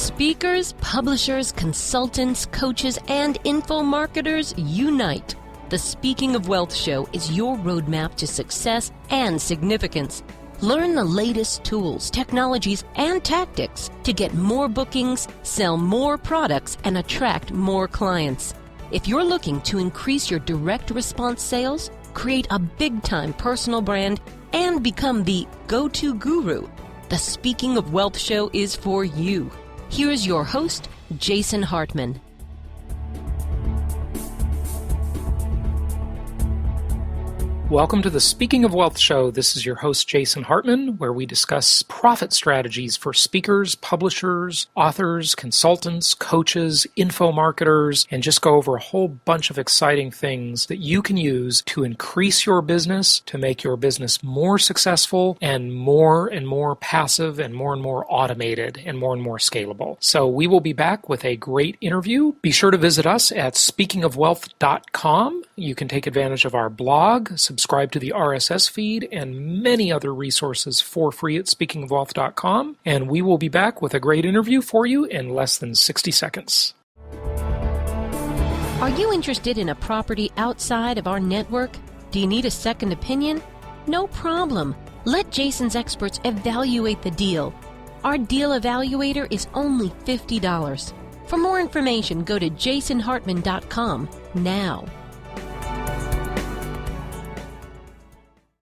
Speakers, publishers, consultants, coaches, and info marketers unite. The Speaking of Wealth Show is your roadmap to success and significance. Learn the latest tools, technologies, and tactics to get more bookings, sell more products, and attract more clients. If you're looking to increase your direct response sales, create a big-time personal brand, and become the go-to guru, the Speaking of Wealth Show is for you. Here's your host, Jason Hartman. Welcome to the Speaking of Wealth Show. This is your host, Jason Hartman, where we discuss profit strategies for speakers, publishers, authors, consultants, coaches, info marketers, and just go over a whole bunch of exciting things that you can use to increase your business, to make your business more successful and more passive and more automated and more scalable. So we will be back with a great interview. Be sure to visit us at speakingofwealth.com. You can take advantage of our blog, subscribe to the RSS feed, and many other resources for free at speakingofwealth.com. And we will be back with a great interview for you in less than 60 seconds. Are you interested in a property outside of our network? Do you need a second opinion? No problem. Let Jason's experts evaluate the deal. Our deal evaluator is only $50. For more information, go to jasonhartman.com now.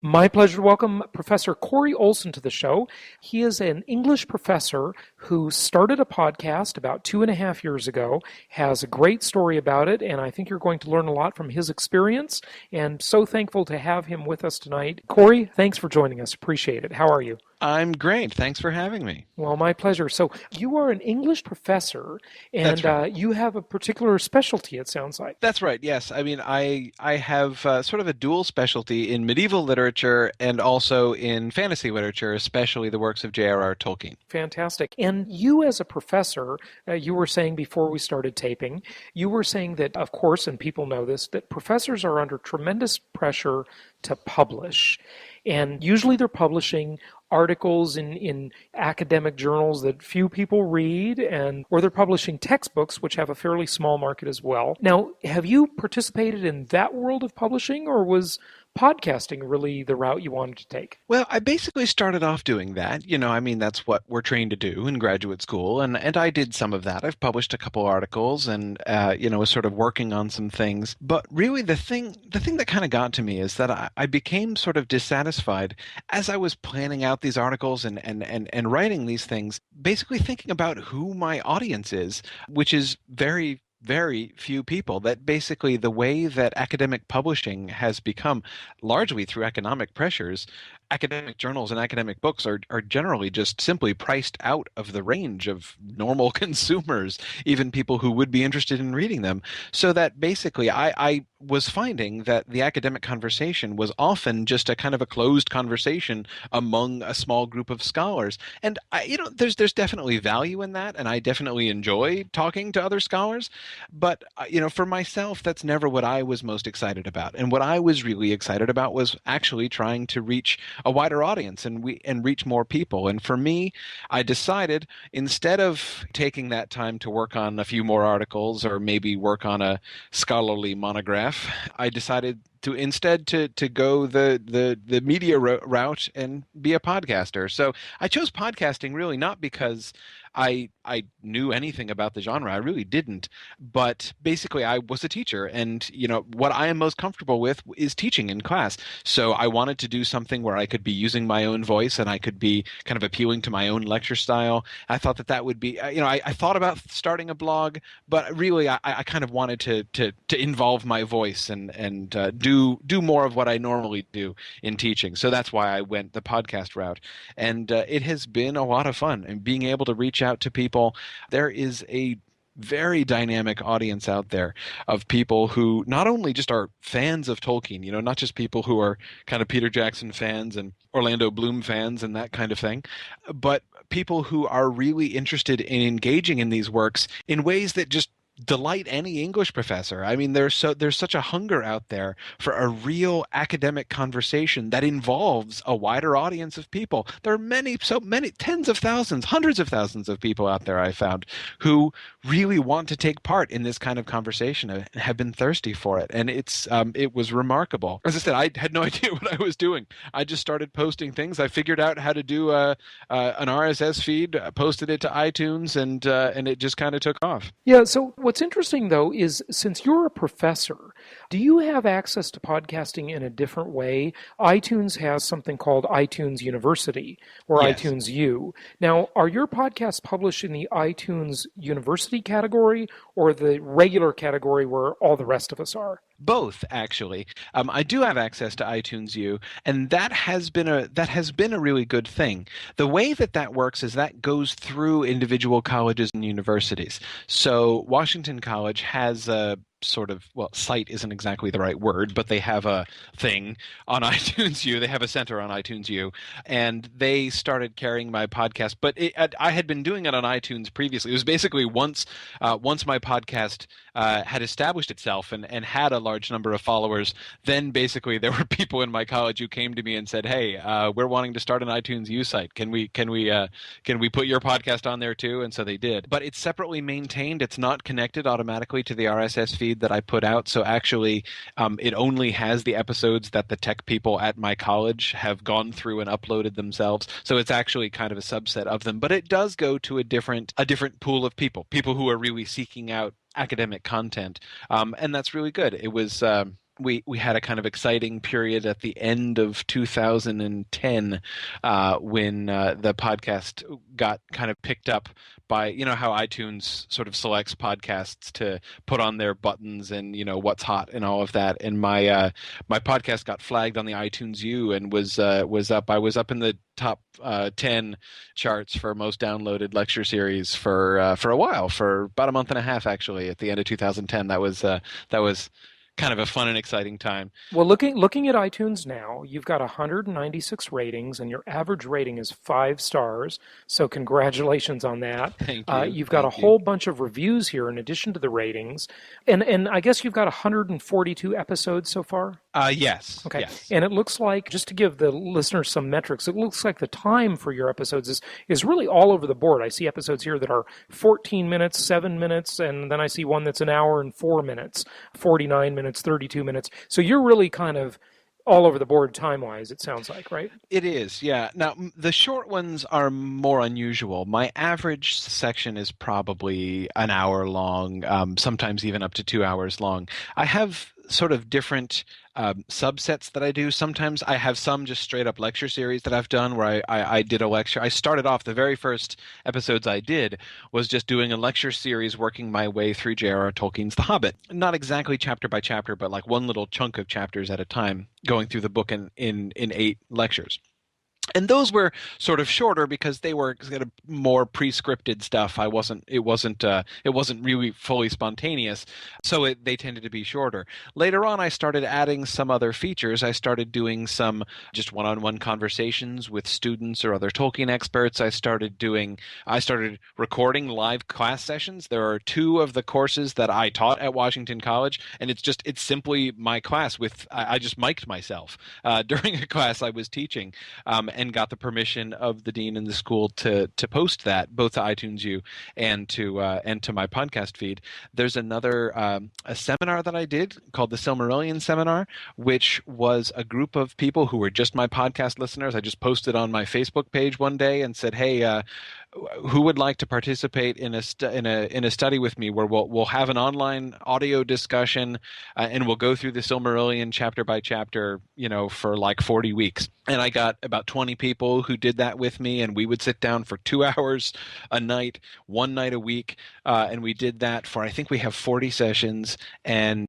My pleasure to welcome Professor Corey Olsen to the show. He is an English professor who started a podcast about 2.5 years ago, has a great story about it, and I think you're going to learn a lot from his experience, and so thankful to have him with us tonight. Corey, thanks for joining us. Appreciate it. How are you? I'm great. Thanks for having me. Well, my pleasure. So you are an English professor, and That's right. You have a particular specialty, it sounds like. That's right, yes. I mean, I have sort of a dual specialty in medieval literature and also in fantasy literature, especially the works of J.R.R. Tolkien. Fantastic. And you as a professor, you were saying before we started taping, you were saying that, of course, and people know this, that professors are under tremendous pressure to publish. And usually they're publishing articles in academic journals that few people read, or they're publishing textbooks, which have a fairly small market as well. Now, have you participated in that world of publishing, or was podcasting really the route you wanted to take? Well, I basically started off doing that. That's what we're trained to do in graduate school, and I did some of that. I've published a couple articles and, was sort of working on some things. But really the thing that kind of got to me is that I became sort of dissatisfied as I was planning out these articles and writing these things, basically thinking about who my audience is, which is very few people. That basically the way that academic publishing has become, largely through economic pressures, academic journals and academic books are generally just simply priced out of the range of normal consumers, even people who would be interested in reading them. So that basically I was finding that the academic conversation was often just a kind of a closed conversation among a small group of scholars. And there's definitely value in that, and I definitely enjoy talking to other scholars. But for myself, that's never what I was most excited about. And what I was really excited about was actually trying to reach a wider audience and reach more people. And for me, I decided, instead of taking that time to work on a few more articles or maybe work on a scholarly monograph, I decided to instead to go the media route and be a podcaster. So I chose podcasting really not because I knew anything about the genre. I really didn't. But basically, I was a teacher, and what I am most comfortable with is teaching in class. So I wanted to do something where I could be using my own voice and I could be kind of appealing to my own lecture style. I thought that would be, I thought about starting a blog, but really I kind of wanted to involve my voice and do more of what I normally do in teaching. So that's why I went the podcast route, and it has been a lot of fun. And being able to reach out to people, there is a very dynamic audience out there of people who not only just are fans of Tolkien, not just people who are kind of Peter Jackson fans and Orlando Bloom fans and that kind of thing, but people who are really interested in engaging in these works in ways that just delight any English professor. I mean, there's such a hunger out there for a real academic conversation that involves a wider audience of people. There are so many tens of thousands, hundreds of thousands of people out there I found who really want to take part in this kind of conversation and have been thirsty for it. And it was remarkable. As I said, I had no idea what I was doing. I just started posting things. I figured out how to do an RSS feed, posted it to iTunes, and it just kind of took off. Yeah, so what's interesting, though, is since you're a professor, do you have access to podcasting in a different way? iTunes has something called iTunes University or Yes. iTunes U. Now, are your podcasts published in the iTunes University category or the regular category where all the rest of us are? Both, actually. I do have access to iTunes U, and that has been a really good thing. The way that works is that goes through individual colleges and universities. So Washington College has a sort of, well, site isn't exactly the right word, but they have a thing on iTunes U. They have a center on iTunes U, and they started carrying my podcast. But I had been doing it on iTunes previously. It was basically once my podcast had established itself and had a large number of followers, then basically there were people in my college who came to me and said, "Hey, we're wanting to start an iTunes U site. Can we put your podcast on there too?" And so they did. But it's separately maintained. It's not connected automatically to the RSS feed that I put out. So actually, it only has the episodes that the tech people at my college have gone through and uploaded themselves. So it's actually kind of a subset of them. But it does go to a different pool of people who are really seeking out academic content, and that's really good. It was we had a kind of exciting period at the end of 2010 when the podcast got kind of picked up by, you know, how iTunes sort of selects podcasts to put on their buttons and, you know, what's hot and all of that. And my podcast got flagged on the iTunes U and was up. I was up in the top 10 charts for most downloaded lecture series for a while, for about a month and a half, actually, at the end of 2010. That was kind of a fun and exciting time. Well, looking at iTunes now, you've got 196 ratings, and your average rating is 5 stars. So congratulations on that. Thank you. You've got a whole bunch of reviews here in addition to the ratings, and I guess you've got 142 episodes so far. Yes. Okay. Yes. And it looks like, just to give the listeners some metrics, it looks like the time for your episodes is really all over the board. I see episodes here that are 14 minutes, 7 minutes, and then I see one that's an hour and 4 minutes, 49 minutes, 32 minutes. So you're really kind of all over the board time-wise, it sounds like, right? It is, yeah. Now, the short ones are more unusual. My average section is probably an hour long, sometimes even up to 2 hours long. I have sort of different subsets that I do. Sometimes I have some just straight up lecture series that I've done where I did a lecture. I started off, the very first episodes I did was just doing a lecture series, working my way through J.R.R. Tolkien's The Hobbit. Not exactly chapter by chapter, but like one little chunk of chapters at a time, going through the book in 8 lectures. And those were sort of shorter because they were kind of more pre-scripted stuff. It wasn't really fully spontaneous, so they tended to be shorter. Later on, I started adding some other features. I started doing some just one-on-one conversations with students or other Tolkien experts. I started recording live class sessions. There are 2 of the courses that I taught at Washington College, and it's simply my class with I just mic'd myself during a class I was teaching. And got the permission of the dean and the school to post that both to iTunes U and to my podcast feed. There's another a seminar that I did called the Silmarillion Seminar, which was a group of people who were just my podcast listeners. I just posted on my Facebook page one day and said, "Hey, who would like to participate in a study with me where we'll have an online audio discussion and we'll go through the Silmarillion chapter by chapter, you know, for like 40 weeks." And I got about 20 people who did that with me, and we would sit down for 2 hours a night, one night a week, and we did that for, I think we have 40 sessions, and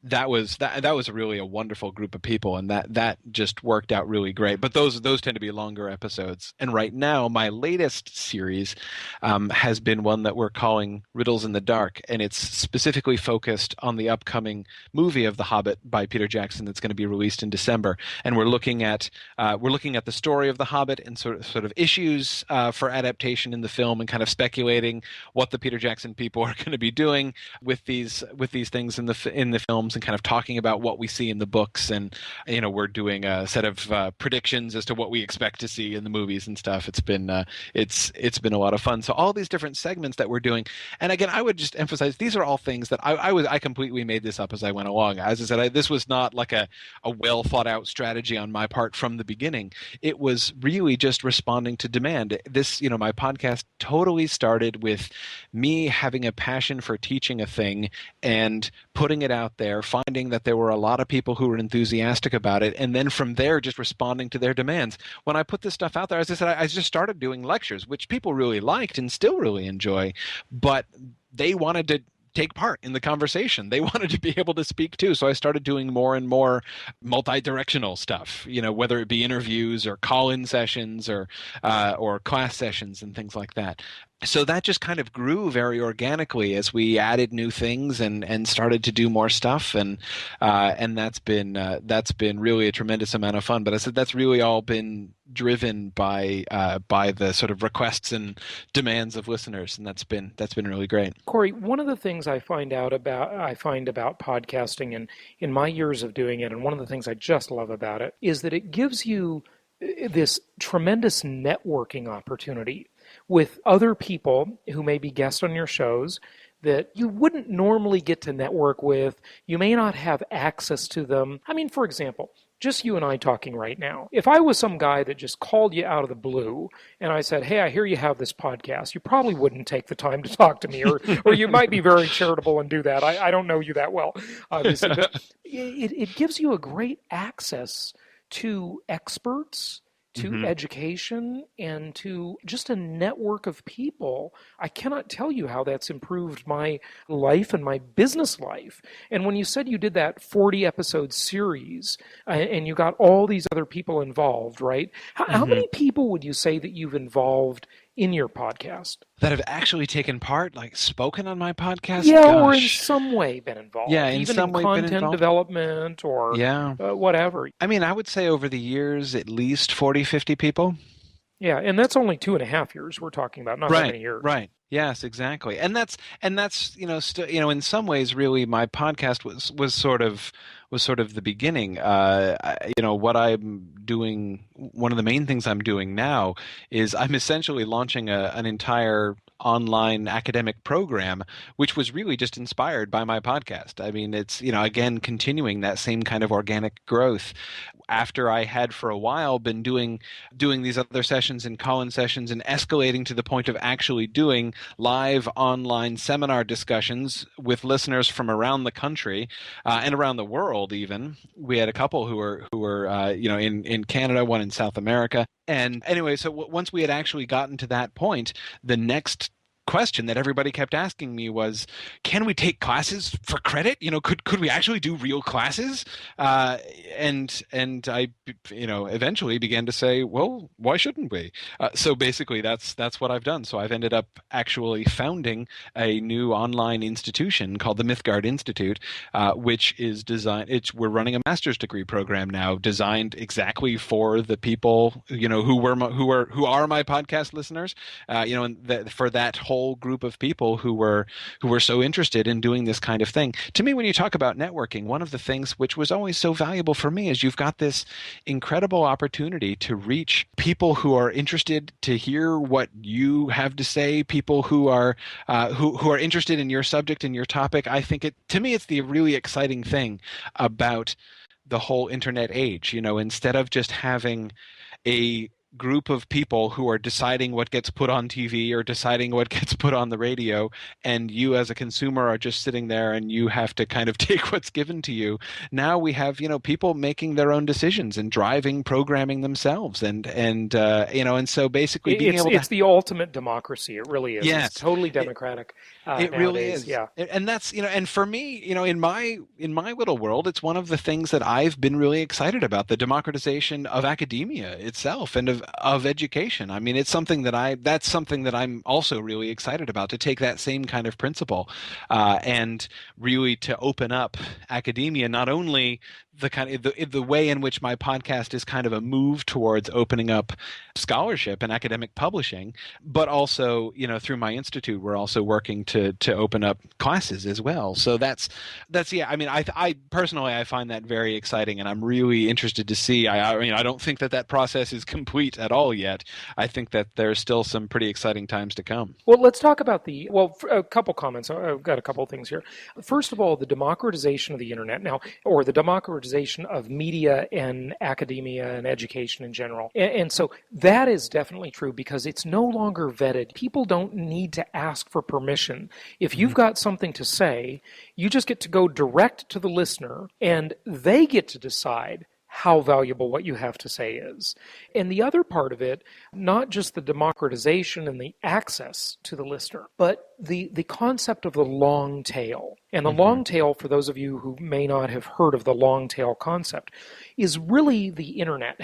that was really a wonderful group of people, and that just worked out really great. But those tend to be longer episodes. And right now, my latest series has been one that we're calling Riddles in the Dark, and it's specifically focused on the upcoming movie of The Hobbit by Peter Jackson that's going to be released in December. And we're looking at the story of The Hobbit and sort of issues for adaptation in the film, and kind of speculating what the Peter Jackson people are going to be doing with these things in the films, and kind of talking about what we see in the books. And we're doing a set of predictions as to what we expect to see in the movies and stuff. It's been a lot of fun. So all these different segments that we're doing, and again, I would just emphasize these are all things that I completely made this up as I went along. As I said, this was not like a well thought out strategy on my part from the beginning. It was really just responding to demand. This, my podcast totally started with me having a passion for teaching a thing and putting it out there, finding that there were a lot of people who were enthusiastic about it, and then from there just responding to their demands. When I put this stuff out there, as I said, I just started doing lectures, which people really liked and still really enjoy, but they wanted to take part in the conversation. They wanted to be able to speak too. So I started doing more and more multi-directional stuff, whether it be interviews or call-in sessions or class sessions and things like that. So that just kind of grew very organically as we added new things and started to do more stuff, and that's been really a tremendous amount of fun. But I said that's really all been driven by the sort of requests and demands of listeners, and that's been really great. Corey, one of the things I find about podcasting, and in my years of doing it, and one of the things I just love about it, is that it gives you this tremendous networking opportunity with other people who may be guests on your shows that you wouldn't normally get to network with. You may not have access to them. I mean, for example, just you and I talking right now. If I was some guy that just called you out of the blue and I said, hey, I hear you have this podcast, you probably wouldn't take the time to talk to me, or you might be very charitable and do that. I don't know you that well, obviously. But it gives you a great access to experts, to education, and to just a network of people. I cannot tell you how that's improved my life and my business life. And when you said you did that 40-episode series and you got all these other people involved, right? How many people would you say that you've involved in your podcast? That have actually taken part, like spoken on my podcast? Yeah, Gosh. or in some way been involved. Yeah, in even some in way content been involved. development or whatever. I mean, I would say over the years, at least 40, 50 people. Yeah, and that's only 2.5 years we're talking about, not that many years. Right. Yes, exactly. And that's in some ways, really, my podcast was sort of the beginning. What I'm doing, one of the main things I'm doing now is I'm essentially launching an entire online academic program, which was really just inspired by my podcast. I mean, it's, again, continuing that same kind of organic growth. After I had for a while been doing these other sessions and call-in sessions and escalating to the point of actually doing live online seminar discussions with listeners from around the country and around the world even. We had a couple who were in Canada, one in South America. And anyway, so once we had actually gotten to that point, the next question that everybody kept asking me was, can we take classes for credit? Could we actually do real classes? And I, eventually began to say, well, why shouldn't we? So basically that's what I've done. So I've ended up actually founding a new online institution called the Mythgard Institute, which is we're running a master's degree program now designed exactly for the people, who are my podcast listeners, and for that whole group of people who were so interested in doing this kind of thing. To me, when you talk about networking, one of the things which was always so valuable for me is you've got this incredible opportunity to reach people who are interested to hear what you have to say, people who are interested in your subject and your topic. I think to me, it's the really exciting thing about the whole internet age. Instead of just having a group of people who are deciding what gets put on TV or deciding what gets put on the radio, and you as a consumer are just sitting there and you have to kind of take what's given to you. Now we have, people making their own decisions and driving programming themselves, and so basically being able to. It's the ultimate democracy. It really is. Yes. It's totally democratic. It really nowadays. is. Yeah. And that's, and for me, in my little world, it's one of the things that I've been really excited about, the democratization of academia itself and of education. I mean, that's something that I'm also really excited about, to take that same kind of principle and really to open up academia, not only the way in which my podcast is kind of a move towards opening up scholarship and academic publishing, but also, through my institute, we're also working to open up classes as well. So that's yeah. I mean, I personally, I find that very exciting, and I'm really interested to see. I don't think that process is complete at all yet. I think that there's still some pretty exciting times to come. Well, let's talk about a couple comments. I've got a couple of things here. First of all, the democratization of the internet now, or the democratization of media and academia and education in general. And so that is definitely true, because it's no longer vetted. People don't need to ask for permission. If you've got something to say, you just get to go direct to the listener, and they get to decide how valuable what you have to say is. And the other part of it, not just the democratization and the access to the listener, but the concept of the long tail. And the long tail, for those of you who may not have heard of the long tail concept, is really the internet.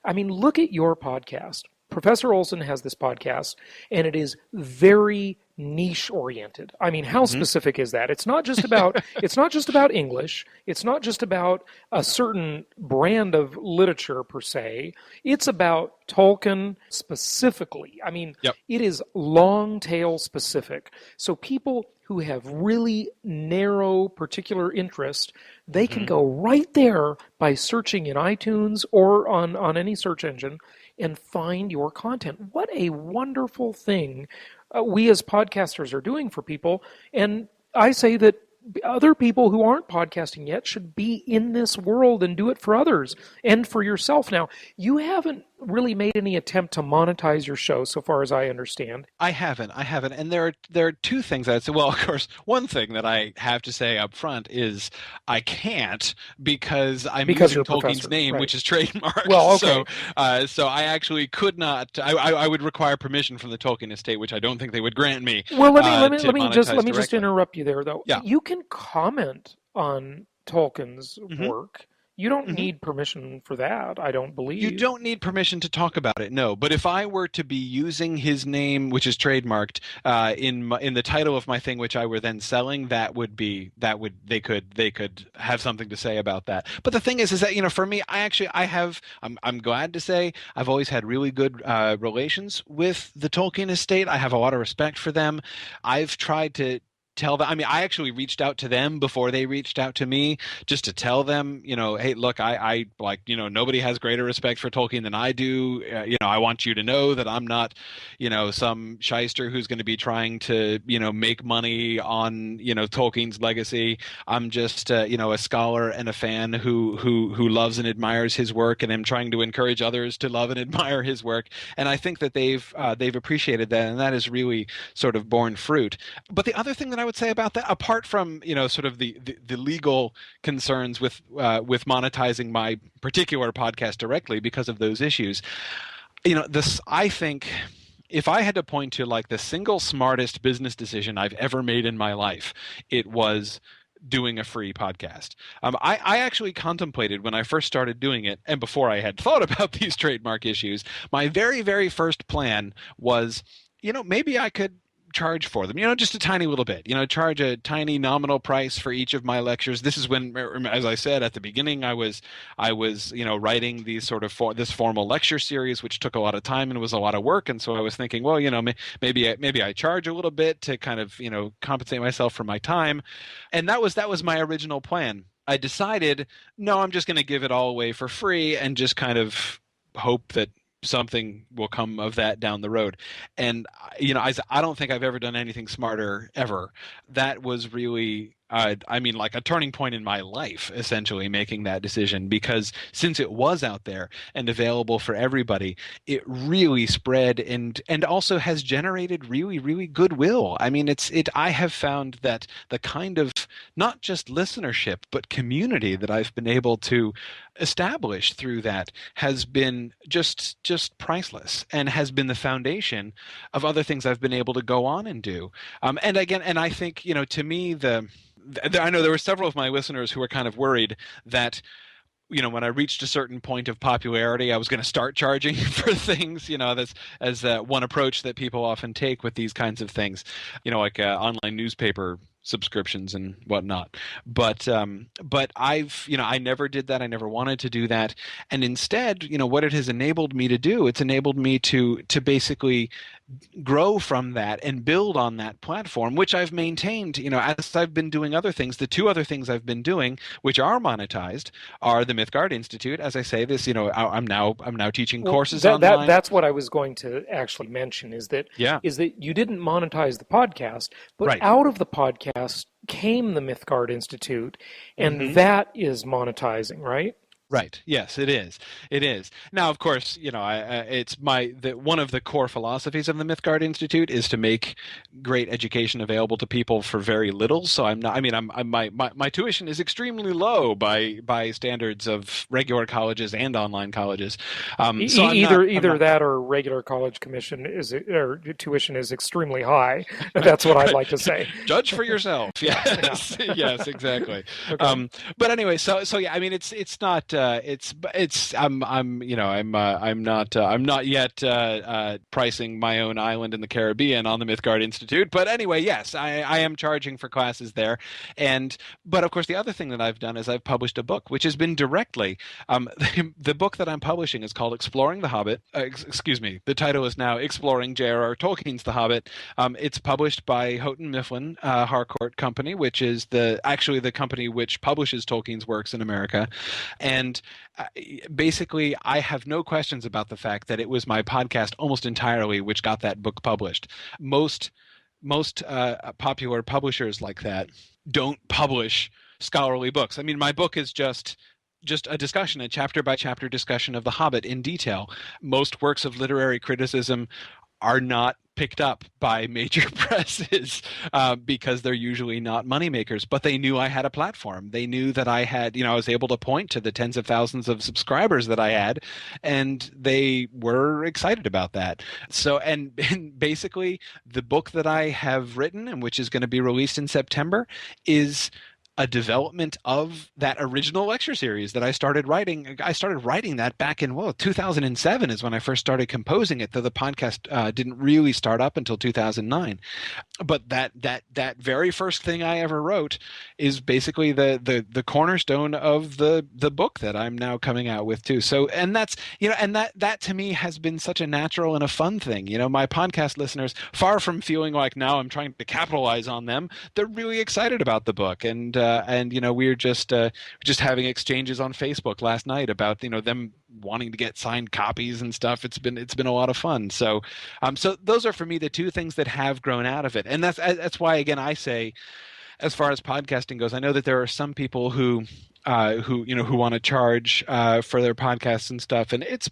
Look at your podcast. Professor Olson has this podcast, and it is very niche oriented. I mean, how specific is that? It's not just about English. It's not just about a certain brand of literature per se. It's about Tolkien specifically. I mean, It is long tail specific. So people who have really narrow particular interest, they can go right there by searching in iTunes or on any search engine and find your content. What a wonderful thing we as podcasters are doing for people. And I say that other people who aren't podcasting yet should be in this world and do it for others and for yourself. Now, you haven't really made any attempt to monetize your show, so far as I understand. I haven't. And there are two things I'd say. Well, of course, one thing that I have to say up front is I can't, because I'm using Tolkien's name, right, which is trademarked. Well, okay. So I actually could not. I would require permission from the Tolkien estate, which I don't think they would grant me. Well, let me just interrupt you there, though. Yeah. You can comment on Tolkien's work. You don't need permission for that, I don't believe. You don't need permission to talk about it, no. But if I were to be using his name, which is trademarked, in the title of my thing, which I were then selling, they could have something to say about that. But the thing is that for me, I'm glad to say I've always had really good relations with the Tolkien estate. I have a lot of respect for them. I've tried to tell them. I mean, I actually reached out to them before they reached out to me, just to tell them, hey, look, I nobody has greater respect for Tolkien than I do. I want you to know that I'm not, some shyster who's going to be trying to, make money on, Tolkien's legacy. I'm just, a scholar and a fan who loves and admires his work, and am trying to encourage others to love and admire his work. And I think that they've appreciated that, and that has really sort of borne fruit. But the other thing that I would say about that, apart from sort of the legal concerns with monetizing my particular podcast directly because of those issues, I think if I had to point to like the single smartest business decision I've ever made in my life, it was doing a free podcast. I actually contemplated when I first started doing it, and before I had thought about these trademark issues, my very, very first plan was, maybe I could charge for them, just a tiny little bit, charge a tiny nominal price for each of my lectures. This is when, as I said at the beginning, I was writing these sort of this formal lecture series, which took a lot of time and was a lot of work. And so I was thinking, well, maybe I charge a little bit to kind of, compensate myself for my time. And that was my original plan. I decided, no, I'm just going to give it all away for free and just kind of hope that something will come of that down the road. And I don't think I've ever done anything smarter ever. That was really I mean, like a turning point in my life, essentially making that decision, because since it was out there and available for everybody, it really spread and also has generated really, really goodwill. I mean, I have found that the kind of not just listenership, but community that I've been able to establish through that has been just priceless, and has been the foundation of other things I've been able to go on and do. And again, and I think, to me, I know there were several of my listeners who were kind of worried that, when I reached a certain point of popularity, I was going to start charging for things, that's as one approach that people often take with these kinds of things, like online newspaper subscriptions and whatnot. But I never did that. I never wanted to do that. And instead, what it has enabled me to do, it's enabled me to basically grow from that and build on that platform, which I've maintained, as I've been doing other things. The two other things I've been doing, which are monetized, are the Mythgard Institute. As I say this, I'm now teaching courses online. That's what I was going to actually mention, is that you didn't monetize the podcast, but right. Out of the podcast came the Mythgard Institute, and that is monetizing, right? Right. Yes, it is. It is. Now, of course, it's one of the core philosophies of the Mythgard Institute is to make great education available to people for very little. So my tuition is extremely low by standards of regular colleges and online colleges. Either that or regular college tuition is extremely high. That's what I'd like to say. Judge for yourself. Yes. Yes, exactly. Okay. But anyway, so yeah, I mean, it's not. I'm not yet pricing my own island in the Caribbean on the Mythgard Institute. But anyway, yes, I am charging for classes there. But of course, the other thing that I've done is I've published a book, which has been directly, the book that I'm publishing is called Exploring the Hobbit. The title is now Exploring J.R.R. Tolkien's The Hobbit. It's published by Houghton Mifflin Harcourt Company, which is actually the company which publishes Tolkien's works in America. And basically, I have no questions about the fact that it was my podcast almost entirely which got that book published. Most popular publishers like that don't publish scholarly books. I mean, my book is just a discussion, a chapter-by-chapter discussion of The Hobbit in detail. Most works of literary criticism are not picked up by major presses because they're usually not moneymakers, but they knew I had a platform. They knew that I had, I was able to point to the tens of thousands of subscribers that I had, and they were excited about that. So, and basically the book that I have written, and which is going to be released in September, is a development of that original lecture series that I started writing. I started writing that back in 2007 is when I first started composing it, though the podcast didn't really start up until 2009. But that very first thing I ever wrote is basically the cornerstone of the book that I'm now coming out with too. So, and that's, and that to me has been such a natural and a fun thing. My podcast listeners, far from feeling like now I'm trying to capitalize on them, they're really excited about the book. And we were just having exchanges on Facebook last night about them wanting to get signed copies and stuff. It's been a lot of fun. So those are for me the two things that have grown out of it, and that's why, again, I say, as far as podcasting goes, I know that there are some people who want to charge for their podcasts and stuff, and it's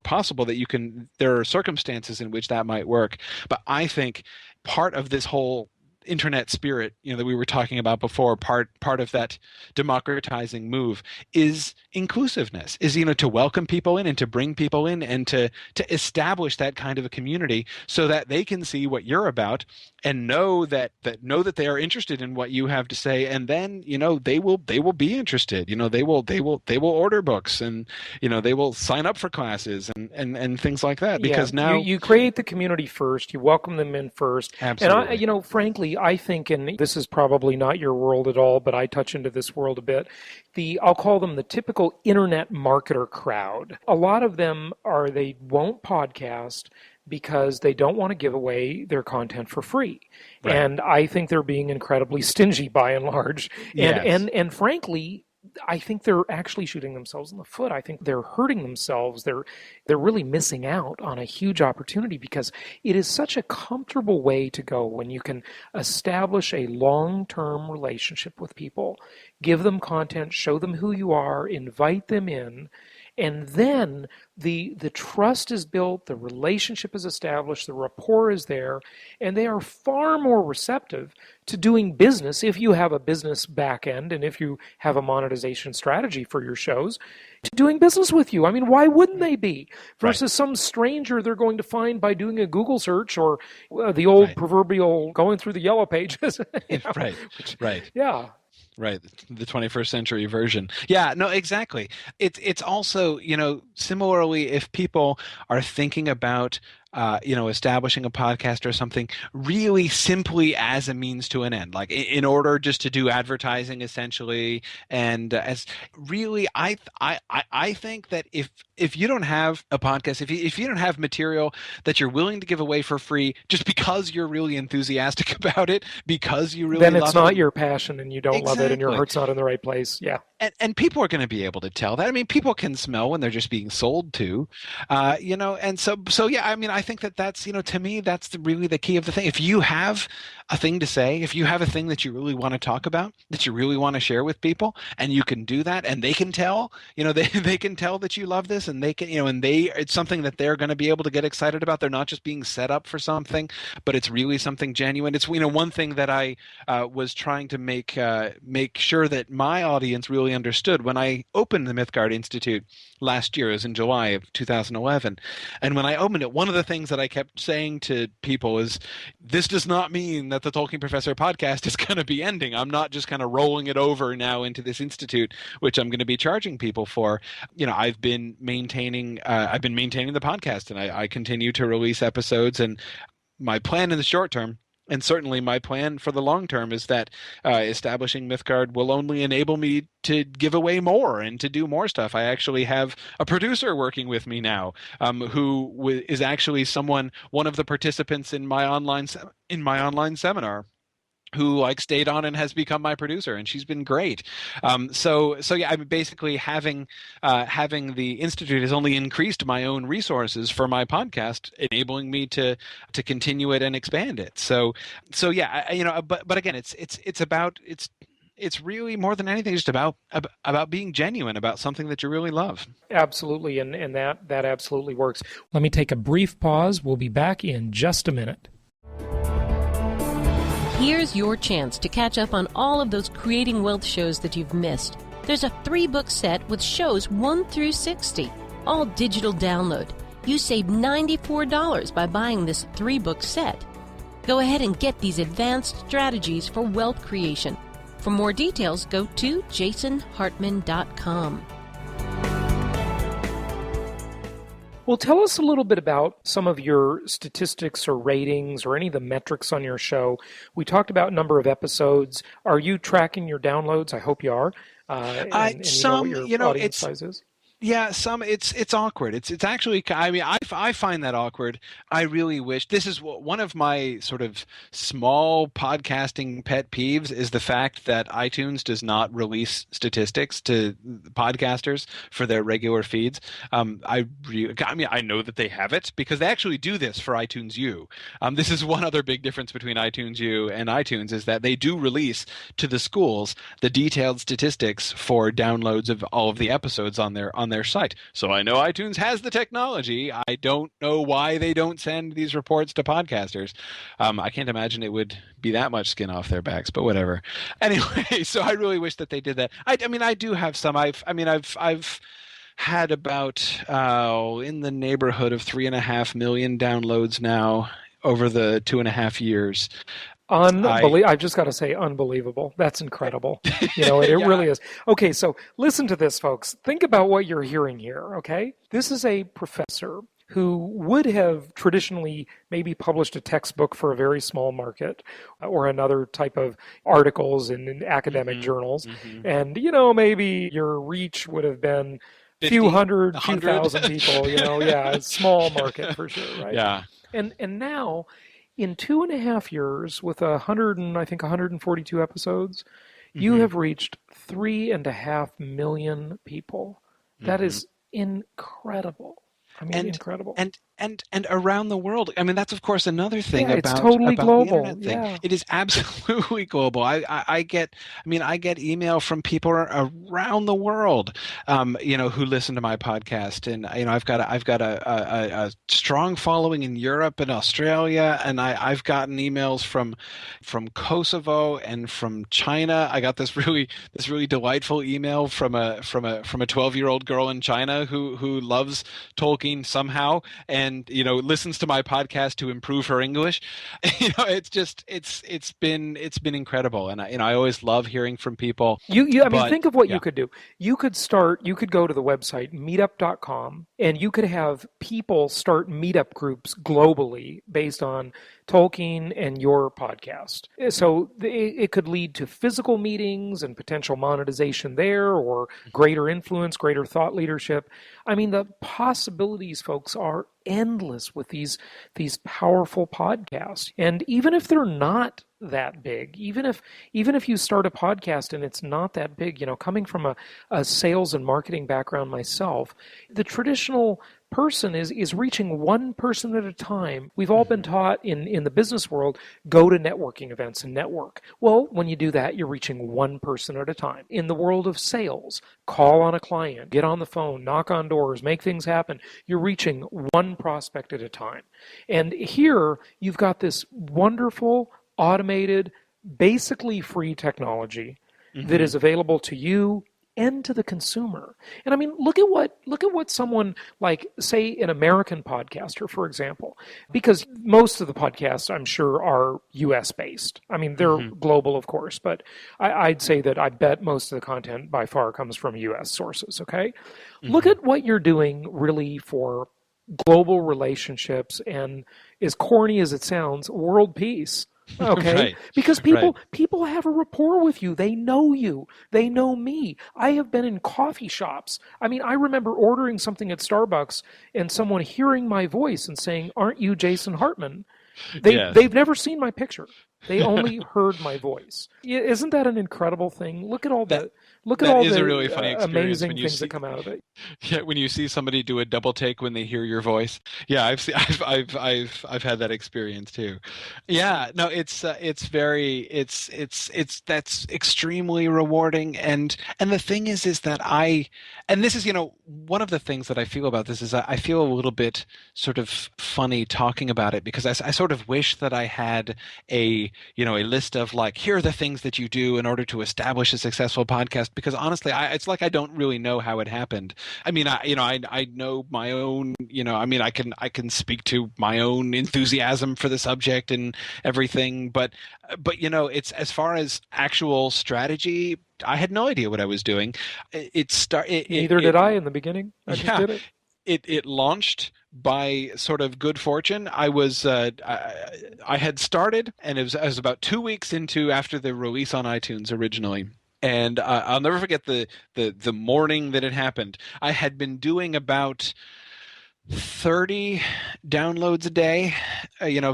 possible that there are circumstances in which that might work, but I think part of this whole internet spirit, that we were talking about before, part of that democratizing move is inclusiveness, is, to welcome people in and to bring people in and to establish that kind of a community so that they can see what you're about and know that they are interested in what you have to say. And then, they will be interested, they will order books, and, they will sign up for classes and things like that, because now you create the community first, you welcome them in first. Absolutely. And frankly, I think, and this is probably not your world at all, but I touch into this world a bit, I'll call them the typical internet marketer crowd. A lot of them they won't podcast because they don't want to give away their content for free. Right. And I think they're being incredibly stingy by and large. Yes. And frankly, I think they're actually shooting themselves in the foot. I think they're hurting themselves. They're really missing out on a huge opportunity because it is such a comfortable way to go when you can establish a long-term relationship with people, give them content, show them who you are, invite them in, and then the trust is built, the relationship is established, the rapport is there, and they are far more receptive to doing business if you have a business back end and if you have a monetization strategy for your shows, to doing business with you. I mean, why wouldn't they be? Versus some stranger they're going to find by doing a Google search or the old proverbial going through the yellow pages. Right. Yeah. Right, the 21st century version. Yeah, no, exactly. It's also, similarly, if people are thinking about establishing a podcast or something really simply as a means to an end, like in order just to do advertising essentially, and as really, I think that if you don't have a podcast, if you don't have material that you're willing to give away for free just because you're really enthusiastic about it, because you really then love it's not it, your passion and you don't love it and your heart's not in the right place. Yeah. And people are going to be able to tell that. I mean, people can smell when they're just being sold to, and so yeah, I mean, I think that's, to me, that's really the key of the thing. If you have a thing to say, if you have a thing that you really want to talk about, that you really want to share with people, and you can do that, and they can tell, they can tell that you love this, and they can, it's something that they're going to be able to get excited about. They're not just being set up for something, but it's really something genuine. It's, one thing that I was trying to make sure that my audience really understood when I opened the Mythgard Institute last year. It was in July of 2011. And when I opened it, one of the things that I kept saying to people is, this does not mean that the Tolkien Professor podcast is going to be ending. I'm not just kind of rolling it over now into this institute, which I'm going to be charging people for. I've been maintaining the podcast, and I continue to release episodes. And my plan in the short term, and certainly my plan for the long term, is that establishing Mythgard will only enable me to give away more and to do more stuff. I actually have a producer working with me now, who is actually one of the participants in my online seminar, who stayed on and has become my producer, and she's been great. So yeah, I mean, basically having the Institute has only increased my own resources for my podcast, enabling me to continue it and expand it. So yeah, but again, it's really more than anything just about being genuine about something that you really love. Absolutely, and that absolutely works. Let me take a brief pause. We'll be back in just a minute. Here's your chance to catch up on all of those Creating Wealth shows that you've missed. There's a 3-book set with shows 1 through 60, all digital download. You save $94 by buying this 3-book set. Go ahead and get these advanced strategies for wealth creation. For more details, go to jasonhartman.com. Well, tell us a little bit about some of your statistics or ratings or any of the metrics on your show. We talked about number of episodes. Are you tracking your downloads? I hope you are. And you know what your audience size is? Yeah, it's awkward. It's actually, I mean, I find that awkward. I really wish, this is one of my sort of small podcasting pet peeves, is the fact that iTunes does not release statistics to podcasters for their regular feeds. I know that they have it because they actually do this for iTunes U. This is one other big difference between iTunes U and iTunes, is that they do release to the schools the detailed statistics for downloads of all of the episodes on their site. So I know iTunes has the technology. I don't know why they don't send these reports to podcasters. I can't imagine it would be that much skin off their backs, but whatever. Anyway, so I really wish that they did that. I mean, I do have some. I've had about in the neighborhood of 3.5 million downloads now over the 2.5 years. I've just got to say, unbelievable. That's incredible. It yeah. Really is. Okay, so listen to this, folks. Think about what you're hearing here, okay? This is a professor who would have traditionally maybe published a textbook for a very small market or another type of articles in academic journals. Mm-hmm. And, maybe your reach would have been 50, few hundred, 2,000 people, yeah, a small market for sure, right? Yeah. And now, in 2.5 years, with 142 episodes, You have reached 3.5 million people. That is incredible. I mean, incredible. And around the world. I mean, that's of course another thing Yeah, it's about totally the global. internet thing. Yeah. It is absolutely global. I get email from people around the world, who listen to my podcast, and I've got a strong following in Europe and Australia, and I've gotten emails from Kosovo and from China. I got this really delightful email from a 12-year-old girl in China who loves Tolkien somehow, and listens to my podcast to improve her English. It's been incredible, and I always love hearing from people. Think of what you could do. You could go to the website meetup.com, and you could have people start meetup groups globally based on Tolkien and your podcast. So it could lead to physical meetings and potential monetization there, or greater influence, greater thought leadership. I mean, the possibilities, folks, are endless with these powerful podcasts. And even if they're not that big, even if you start a podcast and it's not that big, coming from a sales and marketing background myself, the traditional person is reaching one person at a time. We've all been taught in the business world, go to networking events and network. Well, when you do that, you're reaching one person at a time. In the world of sales, call on a client, get on the phone, knock on doors, make things happen. You're reaching one prospect at a time. And here you've got this wonderful, automated, basically free technology that is available to you and to the consumer. And I mean, look at what someone like, say, an American podcaster, for example, because most of the podcasts, I'm sure, are US based. I mean, they're global, of course, but I'd say that I bet most of the content by far comes from US sources, okay? Look at what you're doing really for global relationships and, as corny as it sounds, world peace. Okay, right. Because people have a rapport with you. They know you. They know me. I have been in coffee shops. I mean, I remember ordering something at Starbucks and someone hearing my voice and saying, "Aren't you Jason Hartman?" They've never seen my picture. They only heard my voice. Isn't that an incredible thing? Look at all the really funny amazing things that come out of it. Yeah, when you see somebody do a double take when they hear your voice. Yeah, I've had that experience too. Yeah, no, that's extremely rewarding, and the thing is that and this is one of the things that I feel about this is I feel a little bit sort of funny talking about it, because I sort of wish that I had a list of, like, here are the things that you do in order to establish a successful podcast, because honestly it's like I don't really know how it happened. I mean, I know my own, I can speak to my own enthusiasm for the subject and everything, but it's, as far as actual strategy, I had no idea what I was doing. Neither did I in the beginning. I just did it. It launched by sort of good fortune. I had started, and I was about 2 weeks after the release on iTunes originally. And I'll never forget the morning that it happened. I had been doing about 30 downloads a day.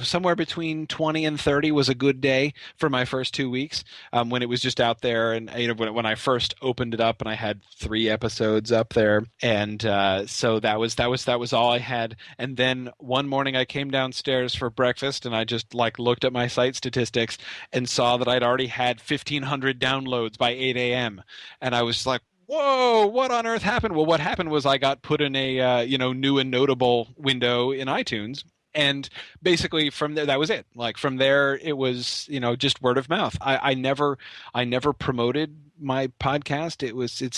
Somewhere between 20 and 30 was a good day for my first 2 weeks, when it was just out there. And when I first opened it up, and I had 3 episodes up there, and so that was all I had. And then one morning I came downstairs for breakfast, and I just looked at my site statistics and saw that I'd already had 1,500 downloads by 8 a.m. And I was like, whoa, what on earth happened? Well, what happened was I got put in a new and notable window in iTunes, and basically from there, that was it. Like, from there, it was just word of mouth. I never promoted my podcast.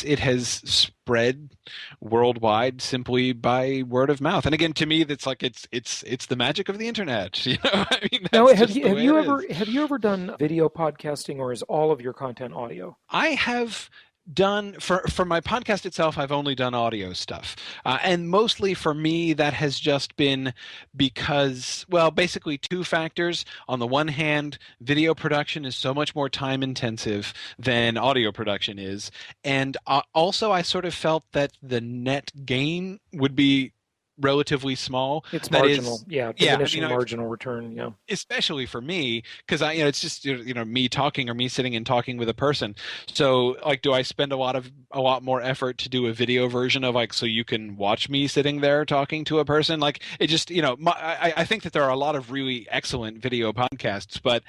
It has spread worldwide simply by word of mouth. And again, to me, that's like it's the magic of the internet. I mean, now, have you ever done video podcasting, or is all of your content audio? I have done for my podcast itself. I've only done audio stuff, and mostly for me that has just been because, well, basically 2 factors. On the one hand, video production is so much more time intensive than audio production is, and also I sort of felt that the net gain would be relatively small. It's that marginal. is, Yeah, yeah, diminishing marginal return. Yeah. especially for me, because it's just me talking or me sitting and talking with a person. So like, do I spend a lot more effort to do a video version of like, so you can watch me sitting there talking to a person? Like, it just I think that there are a lot of really excellent video podcasts, but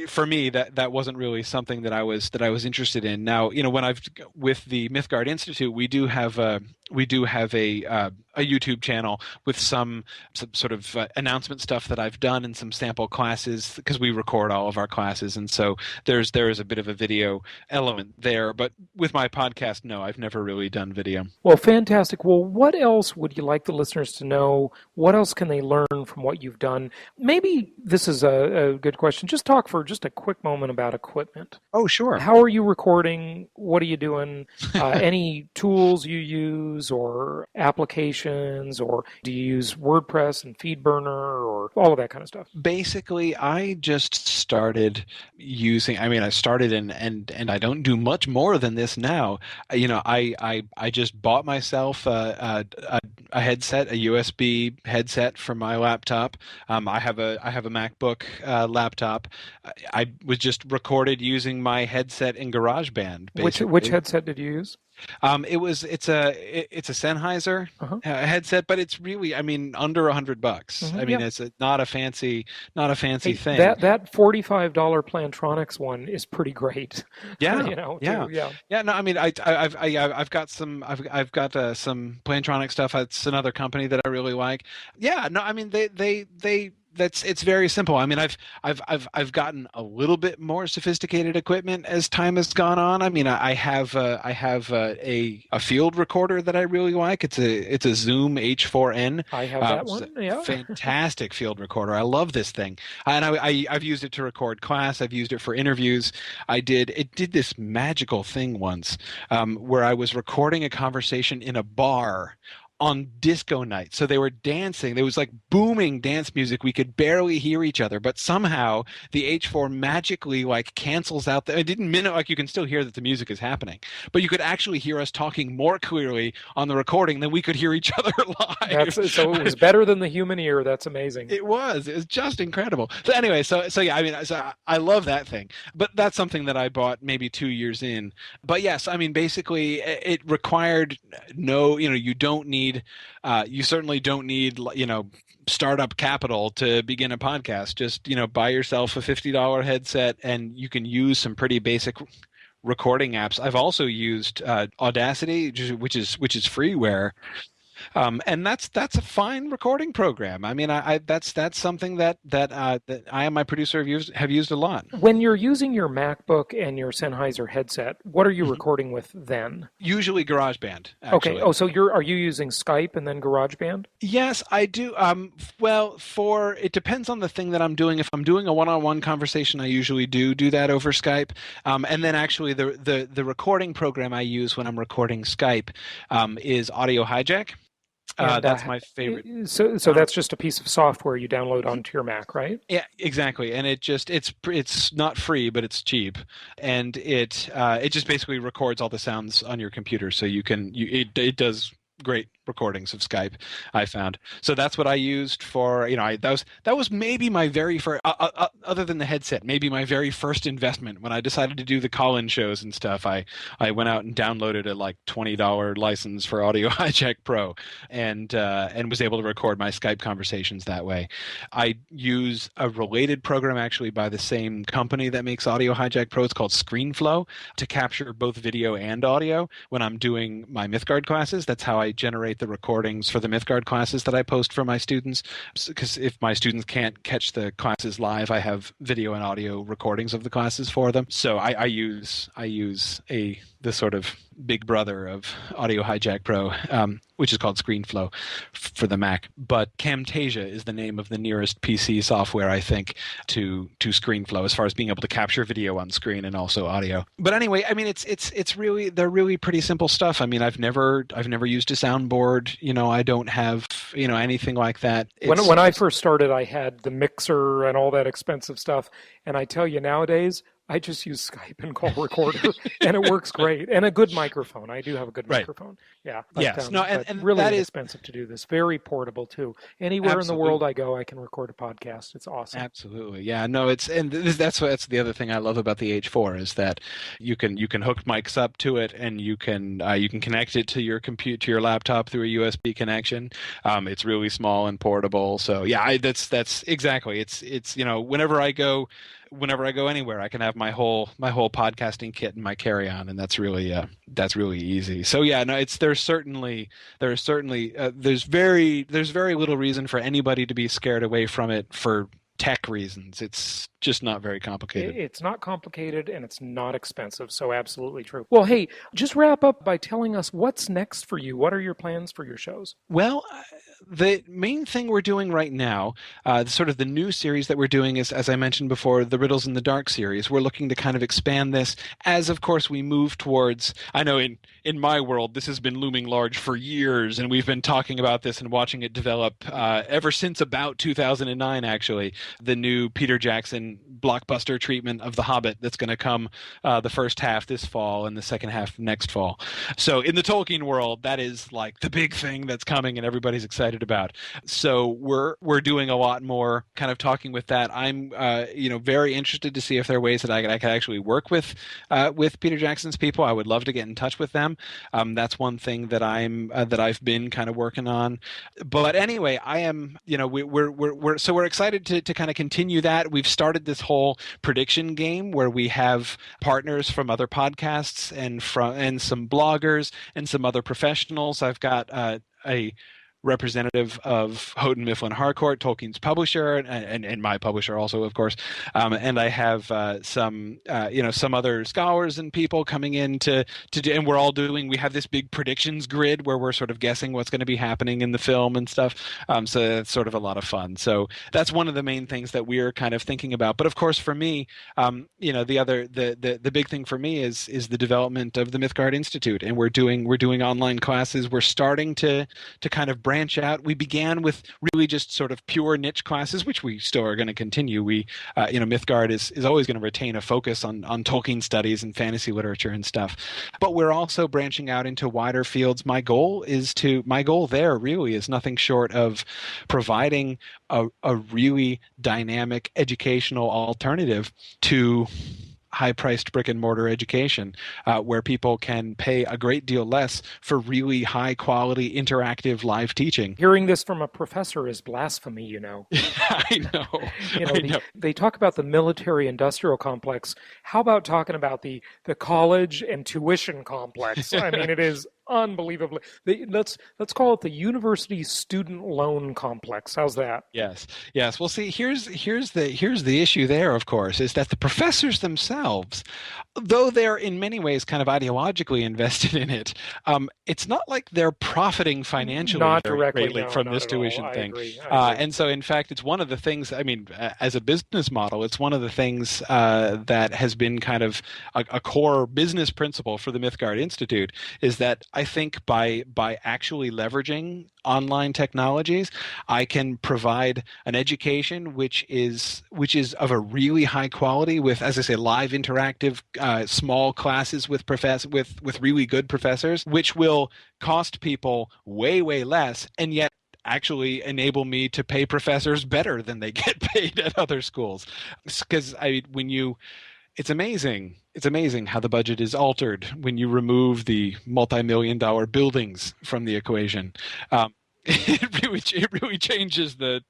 for me that wasn't really something that I was interested in. Now, when I've with the Mythgard Institute, we do have a YouTube channel with some sort of announcement stuff that I've done and some sample classes, because we record all of our classes, and so there is a bit of a video element there. But with my podcast, no, I've never really done video. Well, fantastic. Well, what else would you like the listeners to know? What else can they learn from what you've done? Maybe this is a good question. Just talk for just a quick moment about equipment. Oh, sure. How are you recording? What are you doing? Any tools you use or applications, or do you use WordPress and FeedBurner or all of that kind of stuff? Basically, I just started using. I started and I don't do much more than this now. I just bought myself a headset, a USB headset for my laptop. I have a MacBook laptop. I was just recorded using my headset in GarageBand. Which headset did you use? It's a Sennheiser headset, but it's really, under $100. Mm-hmm, it's not a fancy thing. That $45 Plantronics one is pretty great. Yeah, Yeah. No, I've got some Plantronics stuff. It's another company that I really like. Yeah, no, it's very simple. I've gotten a little bit more sophisticated equipment as time has gone on. I have a field recorder that I really like. It's a Zoom H4n. I have that one. Yeah, fantastic field recorder. I love this thing, and I've used it to record class. I've used it for interviews. It did this magical thing once, where I was recording a conversation in a bar on disco night. So they were dancing. There was like booming dance music. We could barely hear each other, but somehow the H4 magically like cancels out it didn't you can still hear that the music is happening, but you could actually hear us talking more clearly on the recording than we could hear each other live. So it was better than the human ear. That's amazing. It was just incredible. So anyway, so I love that thing, but that's something that I bought maybe 2 years in. But yes, basically it required you certainly don't need startup capital to begin a podcast. Just buy yourself a $50 headset and you can use some pretty basic recording apps. I've also used Audacity, which is freeware. And that's a fine recording program. That's something that I and my producer have used a lot. When you're using your MacBook and your Sennheiser headset, what are you recording with then? Usually GarageBand. Actually. Okay. Oh, so are you using Skype and then GarageBand? Yes, I do. It depends on the thing that I'm doing. If I'm doing a one-on-one conversation, I usually do that over Skype. And then actually the recording program I use when I'm recording Skype is Audio Hijack. That's my favorite. So that's just a piece of software you download onto your Mac, right? Yeah, exactly. And it's not free, but it's cheap, and it just basically records all the sounds on your computer, so it does great recordings of Skype, I found. So that's what I used for, that was maybe my very first, other than the headset, maybe my very first investment when I decided to do the call-in shows and stuff. I went out and downloaded a like $20 license for Audio Hijack Pro and was able to record my Skype conversations that way. I use a related program actually by the same company that makes Audio Hijack Pro. It's called ScreenFlow, to capture both video and audio when I'm doing my Mythgard classes. That's how I generate the recordings for the Mythgard classes that I post for my students, because if my students can't catch the classes live, I have video and audio recordings of the classes for them. So I use the sort of big brother of Audio Hijack Pro, which is called ScreenFlow for the Mac. But Camtasia is the name of the nearest PC software, I think, to ScreenFlow as far as being able to capture video on screen and also audio. But anyway, they're really pretty simple stuff. I've never used a soundboard. I don't have anything like that. When I first started, I had the mixer and all that expensive stuff, and I tell you nowadays, I just use Skype and call recorder, and it works great. And a good microphone. I do have a good Right. microphone. Yeah. Yes. No, but and really that is inexpensive to do this. Very portable too. Anywhere in the world I go, I can record a podcast. It's awesome. absolutely. Yeah. No, that's the other thing I love about the H4 is that you can hook mics up to it, and you can connect it to your to your laptop through a USB connection. It's really small and portable. So yeah, that's exactly. It's whenever I go anywhere, I can have my whole podcasting kit in my carry-on, and that's really easy. So yeah, no, there's very little reason for anybody to be scared away from it for tech reasons. It's just not very complicated. It's not complicated, and it's not expensive. So absolutely true. Well, hey, just wrap up by telling us what's next for you. What are your plans for your shows? Well, the main thing we're doing right now, sort of the new series that we're doing is, as I mentioned before, the Riddles in the Dark series. We're looking to kind of expand this as, of course, we move towards, I know in my world, this has been looming large for years, and we've been talking about this and watching it develop ever since about 2009, actually, the new Peter Jackson blockbuster treatment of The Hobbit that's going to come the first half this fall and the second half next fall. So in the Tolkien world, that is like the big thing that's coming and everybody's excited about. So we're doing a lot more kind of talking with that. I'm very interested to see if there are ways that I could actually work with Peter Jackson's people. I would love to get in touch with them. That's one thing that I've been kind of working on. But anyway, I am we're excited to kind of continue that. We've started this whole prediction game where we have partners from other podcasts and some bloggers and some other professionals. I've got a representative of Houghton Mifflin Harcourt, Tolkien's publisher, and my publisher also, of course. And I have some other scholars and people coming in to do, and we have this big predictions grid where we're sort of guessing what's going to be happening in the film and stuff. So it's sort of a lot of fun. So that's one of the main things that we're kind of thinking about. But of course, for me, the big thing for me is the development of the Mythgard Institute, and we're doing online classes. We're starting to kind of branch out. We began with really just sort of pure niche classes, which we still are going to continue. Mythgard is always going to retain a focus on Tolkien studies and fantasy literature and stuff. But we're also branching out into wider fields. My goal there really is nothing short of providing a really dynamic educational alternative to high-priced brick-and-mortar education, where people can pay a great deal less for really high-quality interactive live teaching. Hearing this from a professor is blasphemy, you know. I know. They talk about the military-industrial complex. How about talking about the college and tuition complex? I mean, it is unbelievably. Let's call it the university student loan complex. How's that? Yes. Well, see, here's the issue there, of course, is that the professors themselves, though they're in many ways kind of ideologically invested in it, it's not like they're profiting financially not directly, greatly from this tuition thing. I agree. And so, in fact, it's one of the things. I mean, as a business model, it's one of the things that has been kind of a core business principle for the Mythgard Institute, is that I think by actually leveraging online technologies, I can provide an education which is of a really high quality, with, as I say, live interactive small classes with really good professors, which will cost people way less, and yet actually enable me to pay professors better than they get paid at other schools. Because it's amazing. It's amazing how the budget is altered when you remove the multi-million-dollar buildings from the equation. It really changes the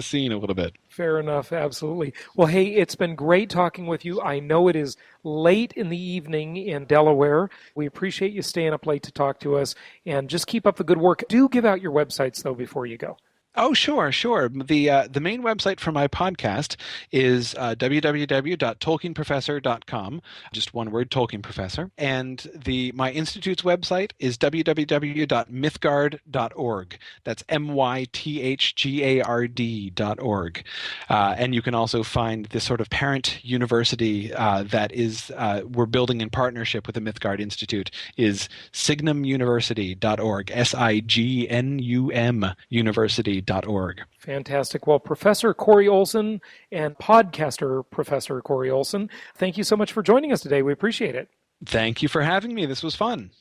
scene a little bit. Fair enough, absolutely. Well, hey, it's been great talking with you. I know it is late in the evening in Delaware. We appreciate you staying up late to talk to us, and just keep up the good work. Do give out your websites, though, before you go. Oh, sure. The main website for my podcast is www.tolkienprofessor.com, just one word, Tolkien Professor. And my institute's website is www.mythgard.org. That's mythgard.org. And you can also find this sort of parent university that is we're building in partnership with the Mythgard Institute is signumuniversity.org, SIGNUM University.org. www.ccc.org. Fantastic. Well, Professor Corey Olsen and podcaster Professor Corey Olsen, thank you so much for joining us today. We appreciate it. Thank you for having me. This was fun.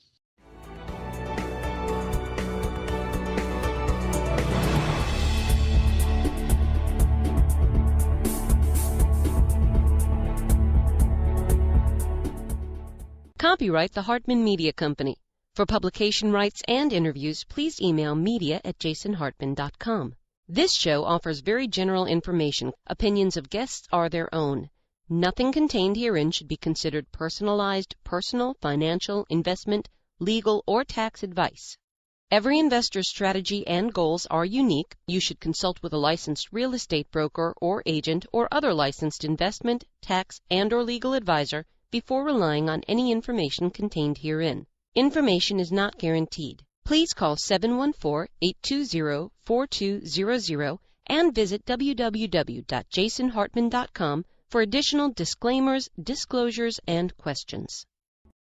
Copyright the Hartman Media Company. For publication rights and interviews, please email media@jasonhartman.com. This show offers very general information. Opinions of guests are their own. Nothing contained herein should be considered personalized, personal, financial, investment, legal, or tax advice. Every investor's strategy and goals are unique. You should consult with a licensed real estate broker or agent or other licensed investment, tax, and/or legal advisor before relying on any information contained herein. Information is not guaranteed. Please call 714-820-4200 and visit www.jasonhartman.com for additional disclaimers, disclosures, and questions.